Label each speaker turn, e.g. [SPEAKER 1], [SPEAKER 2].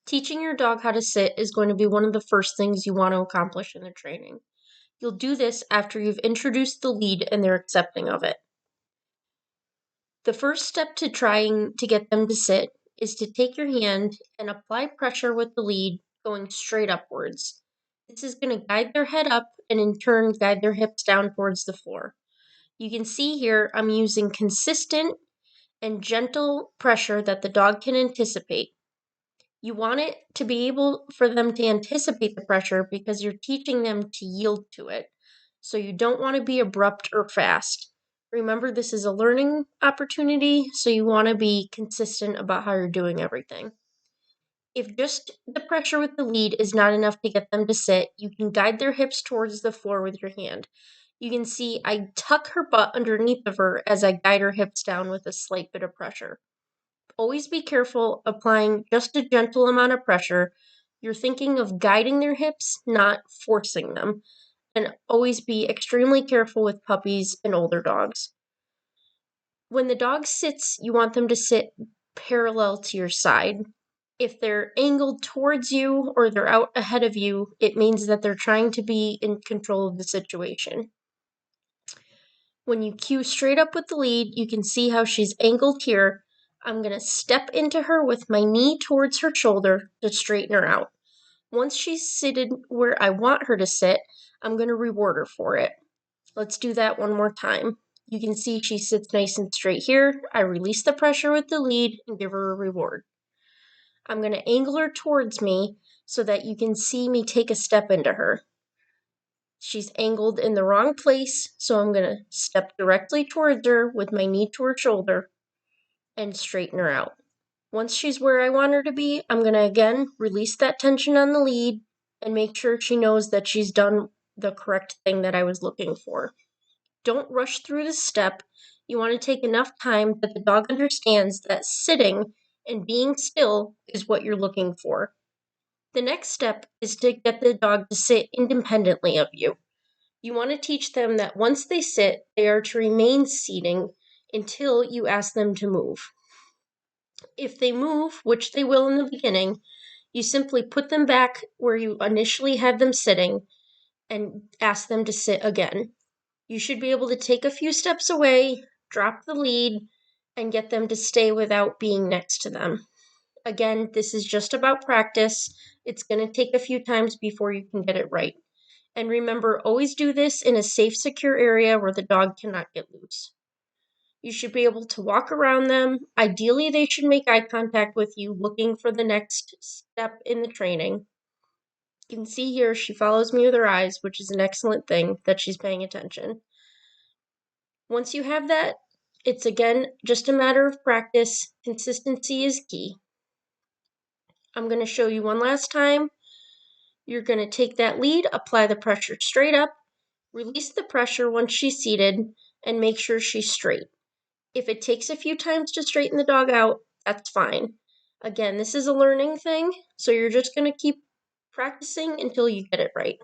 [SPEAKER 1] Teaching your dog how to sit is going to be one of the first things you want to accomplish in the training. You'll do this after you've introduced the lead and they're accepting of it. The first step to trying to get them to sit is to take your hand and apply pressure with the lead going straight upwards. This is going to guide their head up and in turn guide their hips down towards the floor. You can see here I'm using consistent and gentle pressure that the dog can anticipate. You want it to be able for them to anticipate the pressure because you're teaching them to yield to it. So you don't want to be abrupt or fast. Remember, this is a learning opportunity, so you want to be consistent about how you're doing everything. If just the pressure with the lead is not enough to get them to sit, you can guide their hips towards the floor with your hand. You can see I tuck her butt underneath of her as I guide her hips down with a slight bit of pressure. Always be careful applying just a gentle amount of pressure. You're thinking of guiding their hips, not forcing them. And always be extremely careful with puppies and older dogs. When the dog sits, you want them to sit parallel to your side. If they're angled towards you or they're out ahead of you, it means that they're trying to be in control of the situation. When you cue straight up with the lead, you can see how she's angled here. I'm going to step into her with my knee towards her shoulder to straighten her out. Once she's seated where I want her to sit, I'm going to reward her for it. Let's do that one more time. You can see she sits nice and straight here. I release the pressure with the lead and give her a reward. I'm going to angle her towards me so that you can see me take a step into her. She's angled in the wrong place, so I'm going to step directly towards her with my knee to her shoulder and straighten her out. Once she's where I want her to be, I'm going to again release that tension on the lead and make sure she knows that she's done the correct thing that I was looking for. Don't rush through this step. You want to take enough time that the dog understands that sitting and being still is what you're looking for. The next step is to get the dog to sit independently of you. You want to teach them that once they sit, they are to remain seating until you ask them to move. If they move, which they will in the beginning, you simply put them back where you initially had them sitting and ask them to sit again. You should be able to take a few steps away, drop the lead, and get them to stay without being next to them. Again, this is just about practice. It's going to take a few times before you can get it right. And remember, always do this in a safe, secure area where the dog cannot get loose. You should be able to walk around them. Ideally, they should make eye contact with you, looking for the next step in the training. You can see here she follows me with her eyes, which is an excellent thing that she's paying attention. Once you have that, it's again just a matter of practice. Consistency is key. I'm going to show you one last time. You're going to take that lead, apply the pressure straight up, release the pressure once she's seated, and make sure she's straight. If it takes a few times to straighten the dog out, that's fine. Again, this is a learning thing, so you're just going to keep practicing until you get it right.